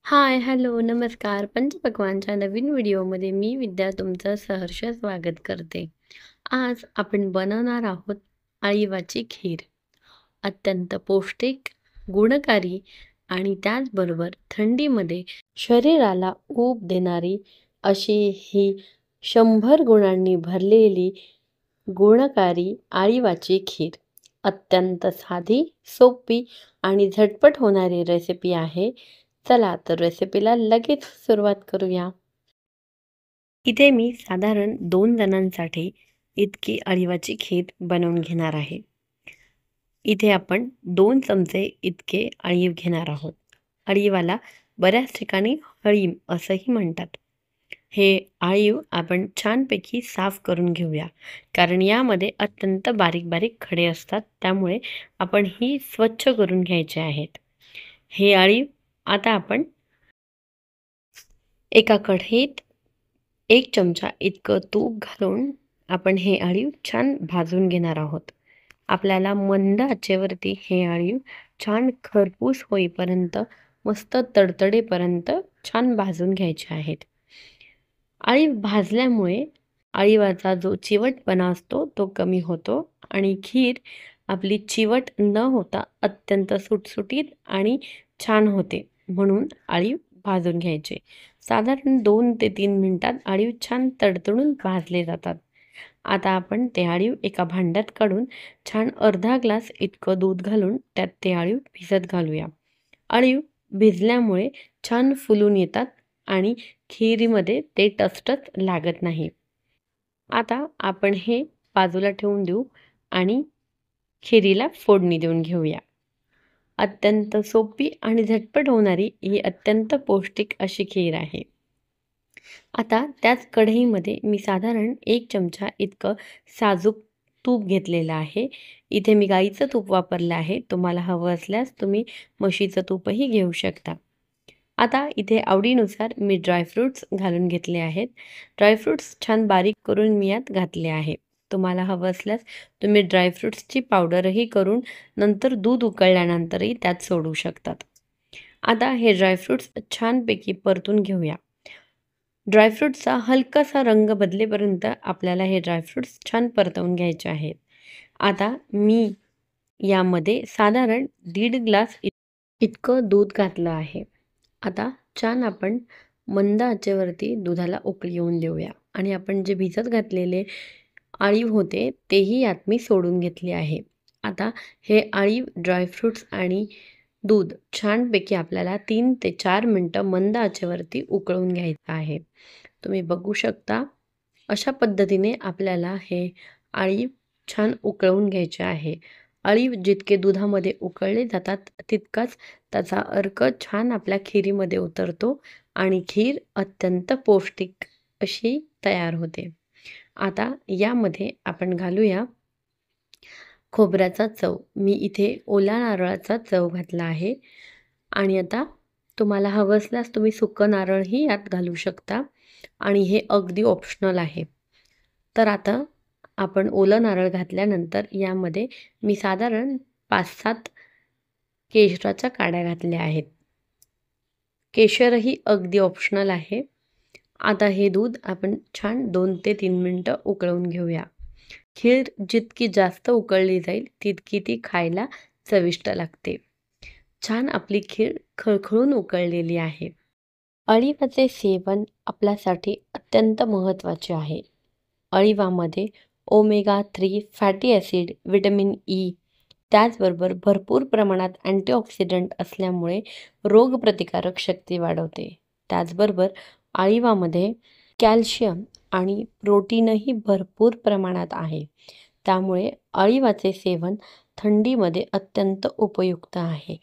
हाय, hello, नमस्कार. पंचपक्वान्नच्या नवीन व्हिडिओमध्ये मी विद्या तुमचं सहर्ष स्वागत करते. आज आपण बनवणार आहोत अळीवाची खीर. अत्यंत पौष्टिक, गुणकारी आणि त्याचबरोबर थंडीमध्ये शरीराला ऊब देणारी अशी ही 100 गुणांनी भरलेली गुणकारी अळीवाची खीर. अत्यंत साधी, सोपी आणि झटपट होणारी रेसिपी आहे. चला तर रेसिपीला लगेच सुरुवात करूया. इथे मी साधारण 2 जणांसाठी इतकी अळीवाची खीर बनवून घेणार आहे. इथे आपण 2 चमचे इतके अळीव घेणार आहोत. अळीवाला बऱ्याच ठिकाणी हळीव असंही म्हणतात. हे अळीव आपण छानपैकी साफ करून घेऊया, कारण यामध्ये अत्यंत बारीक बारीक खडे असतात. त्यामुळे आपण ही स्वच्छ करून घ्यायचे आहेत. हे अळीव आता आपण एका कढईत 1 चमचा इतकं तूप घालून आपण हे अळीव छान भाजून घेणार आहोत. आपल्याला मंद आचेवरती हे अळीव छान खरपूस होईपर्यंत, मस्त तडतडेपर्यंत छान भाजून घ्यायचे आहेत. अळीव भाजल्यामुळे अळीवाचा जो चिवटपणा असतो तो कमी होतो आणि खीर आपली चिवट न होता अत्यंत सुटसुटीत आणि छान होते. म्हणून अळीव भाजून घ्यायचे. साधारण 2 ते 3 मिनिटात अळीव छान तडतडून भाजले जातात. आता आपण ते अळीव एका भांड्यात काढून छान अर्धा ग्लास इतकं दूध घालून त्यात ते अळीव भिजत घालूया. अळीव भिजल्यामुळे छान फुलून येतात आणि खिरीमध्ये ते टचटच लागत नाही. आता आपण हे बाजूला ठेवून देऊ आणि खिरीला फोडणी देऊन घेऊया. अत्यंत सोपी आणि झटपट होणारी ही अत्यंत पौष्टिक अशी खीर आहे. आता त्याच कढईमध्ये मी साधारण 1 चमचा इतकं साजूक तूप घेतलेलं आहे. इथे मी गाईचं तूप वापरलं आहे. तुम्हाला हवं असल्यास तुम्ही म्हशीचं तूपही घेऊ शकता. आता इथे आवडीनुसार मी ड्रायफ्रूट्स घालून घेतले आहेत. ड्रायफ्रूट्स छान बारीक करून मी यात घातले आहे. तुम्हाला हवं असल्यास तुम्ही ड्रायफ्रूट्सची पावडरही करून नंतर दूध उकळल्यानंतरही त्यात सोडू शकतात. आता हे ड्रायफ्रूट्स छानपैकी परतून घेऊया. ड्रायफ्रूट्सचा हलकासा रंग बदलेपर्यंत आपल्याला हे ड्रायफ्रूट्स छान परतवून घ्यायचे आहेत. आता मी यामध्ये साधारण 1.5 ग्लास इतकं दूध घातलं आहे. आता छान आपण मंद आचेवरती दुधाला उकळी येऊन देऊया आणि आपण जे भिजत घातलेले अळीव होते तेही यात मी सोडून घेतले आहे. आता हे अळीव, ड्रायफ्रूट्स आणि दूध छानपैकी आपल्याला 3 ते 4 मिनटं मंद आचेवरती उकळून घ्यायचं आहे. तुम्ही बघू शकता अशा पद्धतीने आपल्याला हे अळीव छान उकळवून घ्यायचे आहे. अळीव जितके दुधामध्ये उकळले जातात तितकाच त्याचा अर्क छान आपल्या खिरीमध्ये उतरतो आणि खीर अत्यंत पौष्टिक अशी तयार होते. आता यामध्ये आपण घालूया खोबऱ्याचा चव. मी इथे ओल्या नारळाचा चव घातला आहे आणि आता तुम्हाला हवं असल्यास तुम्ही सुकं नारळही यात घालू शकता आणि हे अगदी ऑप्शनल आहे. तर आता आपण ओलं नारळ घातल्यानंतर यामध्ये मी साधारण 5-7 केशराच्या काड्या घातल्या आहेत. केशरही अगदी ऑप्शनल आहे. आता हे दूध आपण छान 2 ते 3 मिनटं उकळवून घेऊया. खीर जितकी जास्त उकळली जाईल तितकी ती खायला चविष्ट लागते. छान आपली खीर खळखळून उकळलेली आहे. अळीवाचे सेवन आपल्यासाठी अत्यंत महत्त्वाचे आहे. अळीवामध्ये omega 3 fatty acid, vitamin E, त्याचबरोबर भरपूर प्रमाणात अँटीऑक्सिडंट असल्यामुळे रोगप्रतिकारक शक्ती वाढवते. त्याचबरोबर अळीवामध्ये कॅल्शियम आणि प्रोटीनही भरपूर प्रमाणात आहे. त्यामुळे अळीवाचे सेवन थंडीमध्ये अत्यंत उपयुक्त आहे.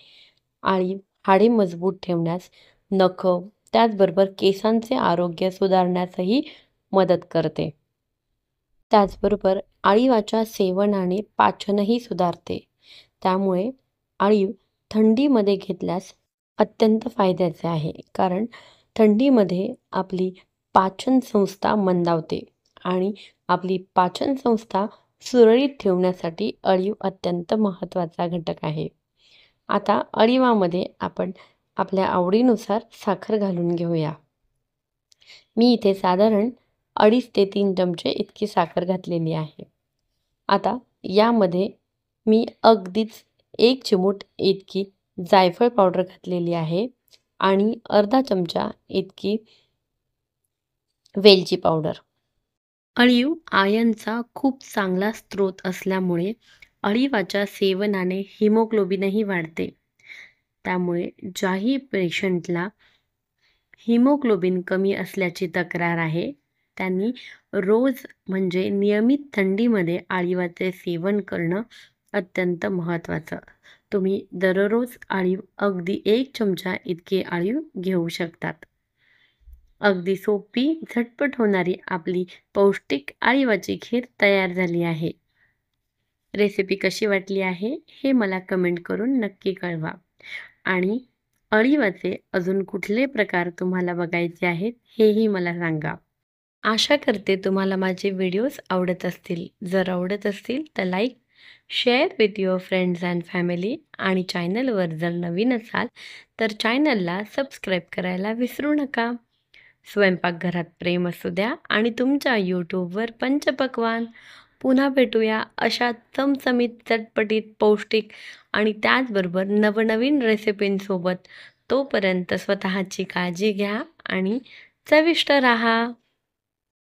अळीव हाडे मजबूत ठेवण्यास, नखं, त्याचबरोबर केसांचे आरोग्य सुधारण्यासही मदत करते. त्याचबरोबर अळीवाच्या सेवनाने पाचनही सुधारते. त्यामुळे अळीव थंडीमध्ये घेतल्यास अत्यंत फायद्याचे आहे. कारण थंडीमध्ये आपली पाचन संस्था मंदावते आणि आपली पाचन संस्था सुरळीत ठेवण्यासाठी अळीव अत्यंत महत्त्वाचा घटक आहे. आता अळीवामध्ये आपण आपल्या आवडीनुसार साखर घालून घेऊया. मी इथे साधारण 2.5 ते 3 चमचे इतकी साखर घातलेली आहे. आता यामध्ये मी अगदीच 1 चिमूट इतकी जायफळ पावडर घातलेली आहे आणि अर्धा चमचा इतकी वेलची पावडर. अळीव आयर्नचा खूप चांगला स्रोत असल्यामुळे अळीवाच्या सेवनाने हिमोग्लोबिनही वाढते. त्यामुळे ज्याही पेशंटला हिमोग्लोबिन कमी असल्याची तक्रार आहे, त्यांनी रोज म्हणजे नियमित थंडीमध्ये अळीवाचे सेवन करणं अत्यंत महत्त्वाचं. तुम्ही दररोज अगदी 1 चमचा इतके अळीव घेऊ शकतात. अगदी सोपी, झटपट होणारी आपली पौष्टिक अळीवाची खीर तयार झाली आहे. रेसिपी कशी वाटली आहे हे मला कमेंट करून नक्की कळवा. आणि अळीवाचे अजून कुठले प्रकार तुम्हाला बघायचे आहेत हेही मला सांगा. आशा करते तुम्हाला माझे व्हिडिओज आवडत असतील. जर आवडत असतील तर like, share with your friends and family आणि चॅनलवर जर नवीन असाल तर चॅनलला सबस्क्राईब करायला विसरू नका. स्वयंपाकघरात प्रेम असू द्या आणि तुमच्या यूट्यूबवर पंचपक्वान्न. पुन्हा भेटूया अशा चमचमीत, चटपटीत, पौष्टिक आणि त्याचबरोबर नवनवीन रेसिपींसोबत. तोपर्यंत स्वतःची काळजी घ्या आणि चविष्ट राहा.